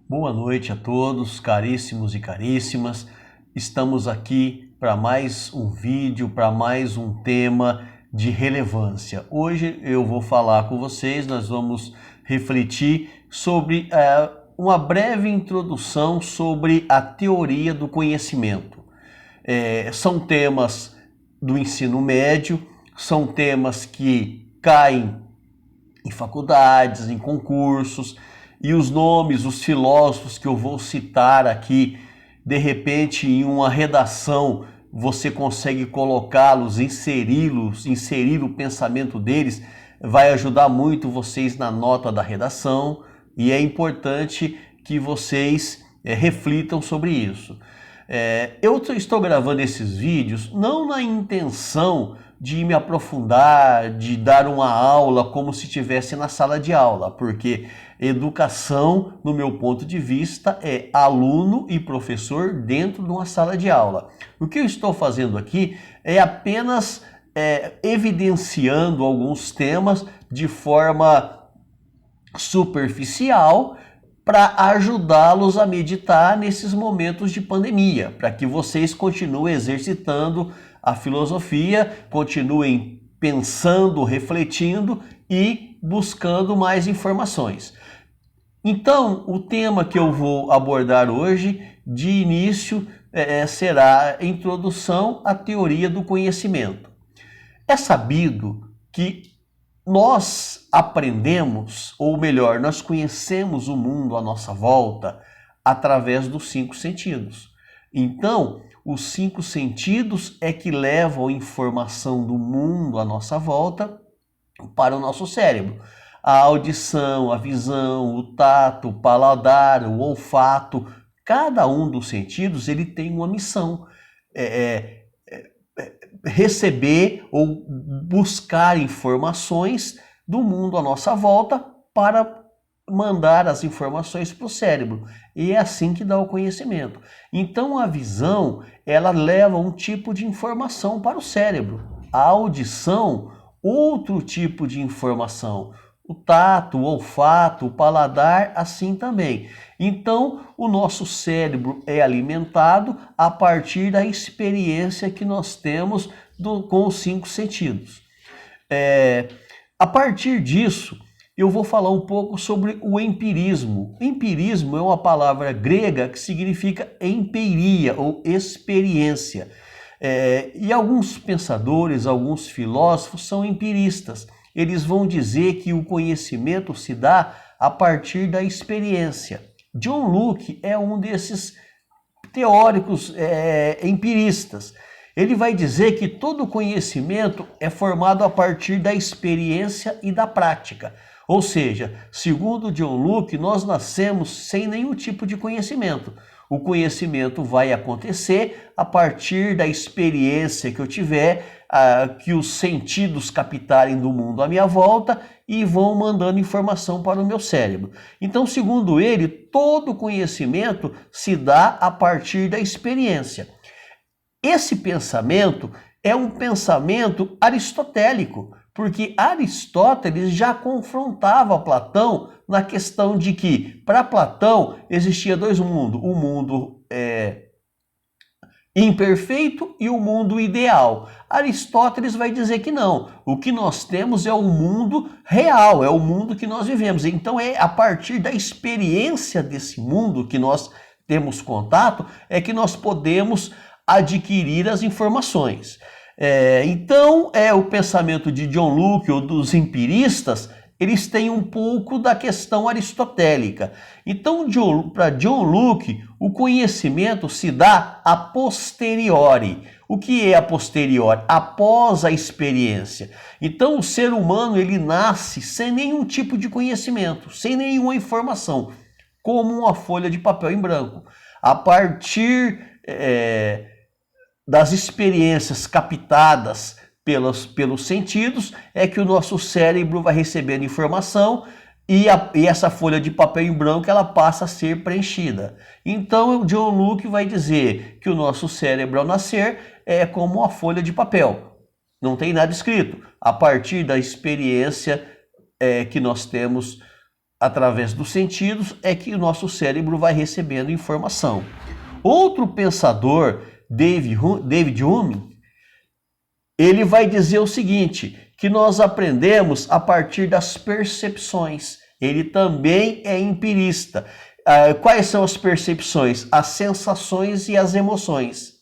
Boa noite a todos, caríssimos e caríssimas. Estamos aqui para mais um vídeo, para mais um tema de relevância. Hoje eu vou falar com vocês, nós vamos refletir sobre uma breve introdução sobre a teoria do conhecimento. São temas do ensino médio, são temas que caem em faculdades, em concursos, e os nomes, os filósofos que eu vou citar aqui, de repente em uma redação você consegue colocá-los, inserir o pensamento deles, vai ajudar muito vocês na nota da redação e é importante que vocês reflitam sobre isso. Eu estou gravando esses vídeos não na intenção de me aprofundar, de dar uma aula como se estivesse na sala de aula, porque educação, no meu ponto de vista, é aluno e professor dentro de uma sala de aula. O que eu estou fazendo aqui é apenas evidenciando alguns temas de forma superficial para ajudá-los a meditar nesses momentos de pandemia, para que vocês continuem exercitando a filosofia, continuem pensando, refletindo e buscando mais informações. Então, o tema que eu vou abordar hoje, de início, será a introdução à teoria do conhecimento. É sabido que nós aprendemos, ou melhor, nós conhecemos o mundo à nossa volta através dos 5 sentidos. Então, os 5 sentidos é que levam a informação do mundo à nossa volta para o nosso cérebro. A audição, a visão, o tato, o paladar, o olfato, cada um dos sentidos ele tem uma missão. Receber ou buscar informações do mundo à nossa volta para mandar as informações para o cérebro. E é assim que dá o conhecimento. Então a visão, ela leva um tipo de informação para o cérebro. A audição, outro tipo de informação. O tato, o olfato, o paladar, assim também. Então, o nosso cérebro é alimentado a partir da experiência que nós temos com os 5 sentidos. A partir disso, eu vou falar um pouco sobre o empirismo. Empirismo é uma palavra grega que significa empiria ou experiência. E alguns pensadores, alguns filósofos são empiristas. Eles vão dizer que o conhecimento se dá a partir da experiência. John Locke é um desses teóricos empiristas. Ele vai dizer que todo conhecimento é formado a partir da experiência e da prática. Ou seja, segundo John Locke, nós nascemos sem nenhum tipo de conhecimento. O conhecimento vai acontecer a partir da experiência que eu tiver, que os sentidos captarem do mundo à minha volta e vão mandando informação para o meu cérebro. Então, segundo ele, todo conhecimento se dá a partir da experiência. Esse pensamento é um pensamento aristotélico, porque Aristóteles já confrontava Platão na questão de que, para Platão, existia 2 mundos, o mundo imperfeito e o mundo ideal. Aristóteles vai dizer que não. O que nós temos é o mundo real, é o mundo que nós vivemos. Então é a partir da experiência desse mundo que nós temos contato, é que nós podemos adquirir as informações. Então, o pensamento de John Locke ou dos empiristas, eles têm um pouco da questão aristotélica. Então, para John Locke, o conhecimento se dá a posteriori. O que é a posteriori? Após a experiência. Então, o ser humano ele nasce sem nenhum tipo de conhecimento, sem nenhuma informação, como uma folha de papel em branco. A partir das experiências captadas pelos sentidos, é que o nosso cérebro vai recebendo informação e essa folha de papel em branco ela passa a ser preenchida. Então, o John Locke vai dizer que o nosso cérebro ao nascer é como uma folha de papel. Não tem nada escrito. A partir da experiência que nós temos através dos sentidos, é que o nosso cérebro vai recebendo informação. Outro pensador, David Hume, ele vai dizer o seguinte, que nós aprendemos a partir das percepções. Ele também é empirista. Quais são as percepções? As sensações e as emoções.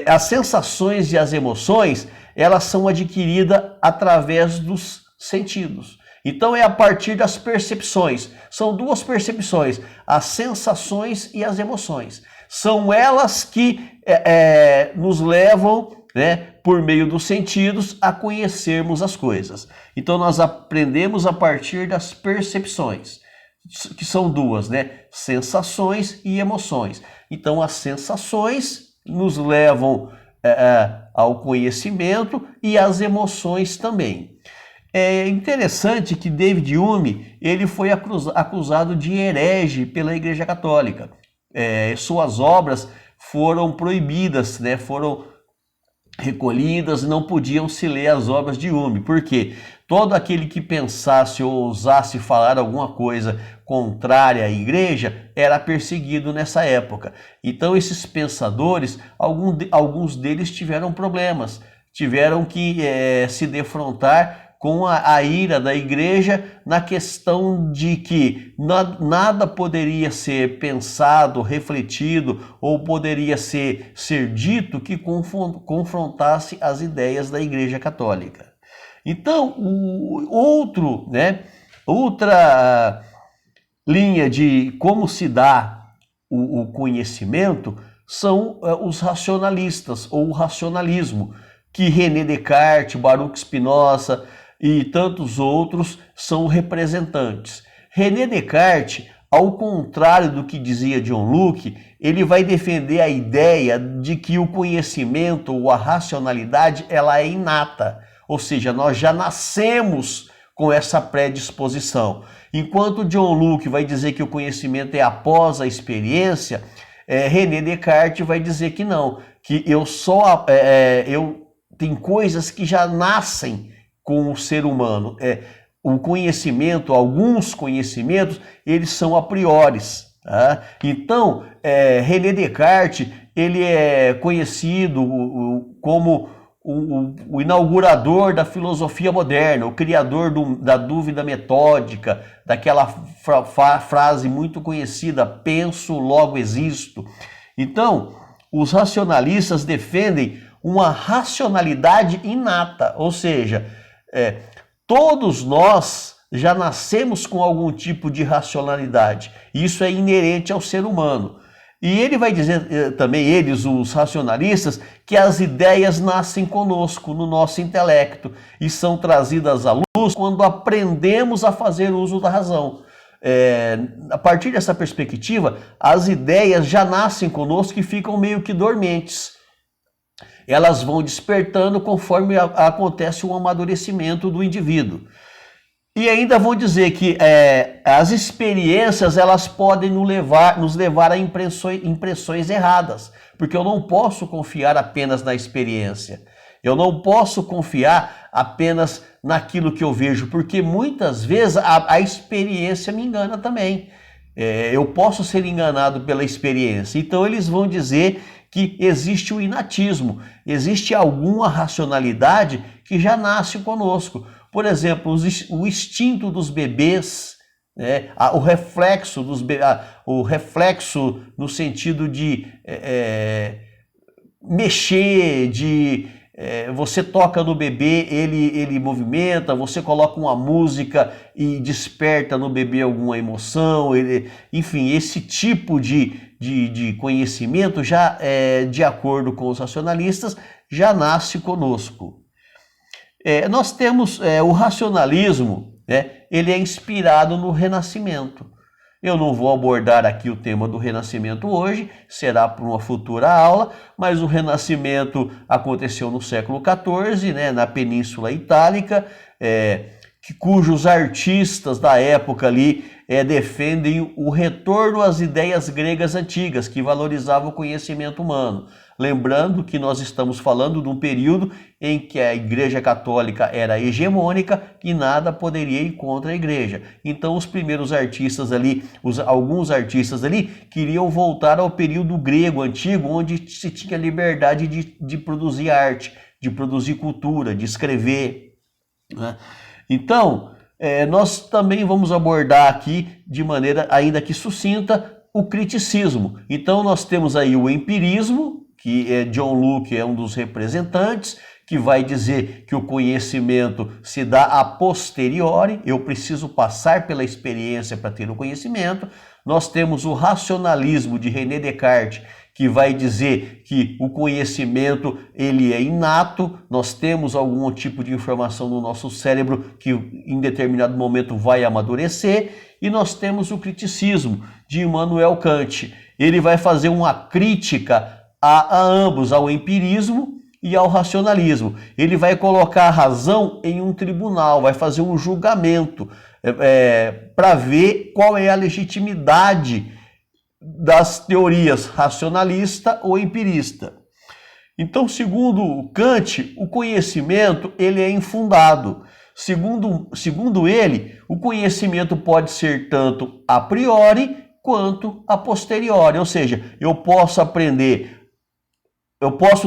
As sensações e as emoções, elas são adquiridas através dos sentidos. Então é a partir das percepções. São duas percepções, as sensações e as emoções. São elas que nos levam, né, por meio dos sentidos, a conhecermos as coisas. Então nós aprendemos a partir das percepções, que são duas, né? Sensações e emoções. Então as sensações nos levam ao conhecimento e as emoções também. É interessante que David Hume, ele foi acusado de herege pela Igreja Católica. Suas obras foram proibidas, né? Foram recolhidas, não podiam se ler as obras de Hume. Por quê? Todo aquele que pensasse ou ousasse falar alguma coisa contrária à igreja era perseguido nessa época. Então esses pensadores, alguns deles tiveram problemas, tiveram que se defrontar com a ira da igreja na questão de que nada poderia ser pensado, refletido ou poderia ser dito que confrontasse as ideias da Igreja Católica. Então, outra linha de como se dá o conhecimento são os racionalistas ou o racionalismo, que René Descartes, Baruch Spinoza e tantos outros são representantes. René Descartes, ao contrário do que dizia John Locke, ele vai defender a ideia de que o conhecimento ou a racionalidade ela é inata, ou seja, nós já nascemos com essa predisposição. Enquanto John Locke vai dizer que o conhecimento é após a experiência, René Descartes vai dizer que não, que tem coisas que já nascem com o ser humano. O conhecimento, alguns conhecimentos, eles são a priori. Tá? Então, René Descartes, ele é conhecido como o inaugurador da filosofia moderna, o criador da dúvida metódica, daquela frase muito conhecida, penso, logo existo. Então, os racionalistas defendem uma racionalidade inata, ou seja, todos nós já nascemos com algum tipo de racionalidade. Isso é inerente ao ser humano. E ele vai dizer também, os racionalistas, que as ideias nascem conosco, no nosso intelecto, e são trazidas à luz quando aprendemos a fazer uso da razão. A partir dessa perspectiva, as ideias já nascem conosco e ficam meio que dormentes. Elas vão despertando conforme acontece o amadurecimento do indivíduo. E ainda vou dizer que as experiências elas podem nos levar a impressões erradas, porque eu não posso confiar apenas na experiência. Eu não posso confiar apenas naquilo que eu vejo, porque muitas vezes a experiência me engana também. Eu posso ser enganado pela experiência. Então eles vão dizer que existe o inatismo, existe alguma racionalidade que já nasce conosco. Por exemplo, o instinto dos bebês, né? O reflexo o reflexo no sentido de mexer, você toca no bebê, ele movimenta, você coloca uma música e desperta no bebê alguma emoção, enfim, esse tipo de conhecimento já, de acordo com os racionalistas, já nasce conosco. Nós temos o racionalismo, né? Ele é inspirado no Renascimento. Eu não vou abordar aqui o tema do Renascimento hoje, será para uma futura aula, mas o Renascimento aconteceu no século XIV, né, na Península Itálica, cujos artistas da época ali defendem o retorno às ideias gregas antigas, que valorizavam o conhecimento humano. Lembrando que nós estamos falando de um período em que a Igreja Católica era hegemônica e nada poderia ir contra a Igreja. Então os primeiros artistas ali, alguns artistas ali, queriam voltar ao período grego antigo, onde se tinha liberdade de produzir arte, de produzir cultura, de escrever, né? Então, nós também vamos abordar aqui, de maneira ainda que sucinta, o criticismo. Então nós temos aí o empirismo, que John Locke é um dos representantes, que vai dizer que o conhecimento se dá a posteriori, eu preciso passar pela experiência para ter o conhecimento. Nós temos o racionalismo de René Descartes, que vai dizer que o conhecimento ele é inato, nós temos algum tipo de informação no nosso cérebro que em determinado momento vai amadurecer, e nós temos o criticismo de Immanuel Kant. Ele vai fazer uma crítica a ambos, ao empirismo e ao racionalismo. Ele vai colocar a razão em um tribunal, vai fazer um julgamento para ver qual é a legitimidade das teorias racionalista ou empirista. Então, segundo Kant, o conhecimento ele é infundado. Segundo ele, o conhecimento pode ser tanto a priori quanto a posteriori, ou seja, eu posso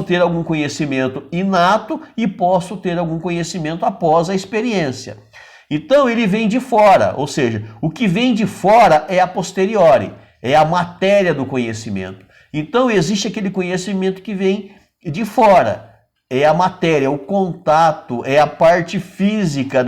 ter algum conhecimento inato e posso ter algum conhecimento após a experiência. Então ele vem de fora, ou seja, o que vem de fora é a posteriori, é a matéria do conhecimento. Então existe aquele conhecimento que vem de fora, é a matéria, é o contato, é a parte física,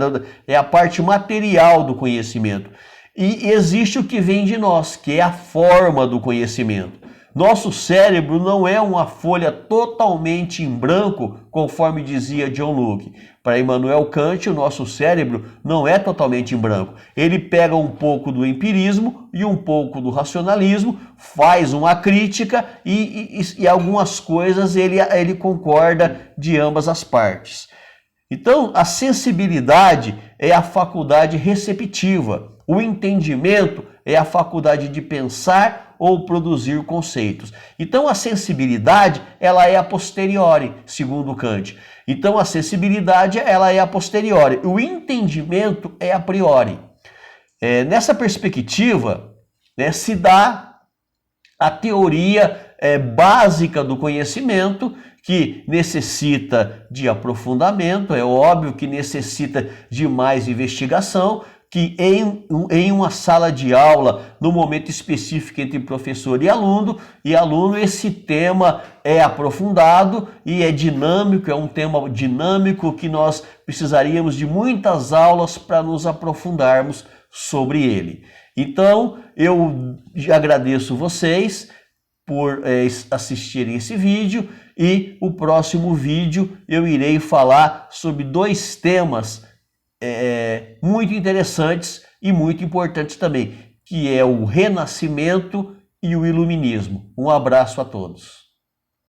é a parte material do conhecimento. E existe o que vem de nós, que é a forma do conhecimento. Nosso cérebro não é uma folha totalmente em branco, conforme dizia John Locke. Para Immanuel Kant, o nosso cérebro não é totalmente em branco. Ele pega um pouco do empirismo e um pouco do racionalismo, faz uma crítica e algumas coisas ele concorda de ambas as partes. Então, a sensibilidade é a faculdade receptiva. O entendimento é a faculdade de pensar ou produzir conceitos. Então a sensibilidade, ela é a posteriori, segundo Kant. Então a sensibilidade, ela é a posteriori. O entendimento é a priori. Nessa perspectiva, se dá a teoria básica do conhecimento, que necessita de aprofundamento, é óbvio que necessita de mais investigação, que em uma sala de aula, no momento específico entre professor e aluno, esse tema é aprofundado e é dinâmico, é um tema dinâmico que nós precisaríamos de muitas aulas para nos aprofundarmos sobre ele. Então, eu agradeço vocês por assistirem esse vídeo, e o próximo vídeo eu irei falar sobre dois temas muito interessantes e muito importantes também, que é o Renascimento e o Iluminismo. Um abraço a todos.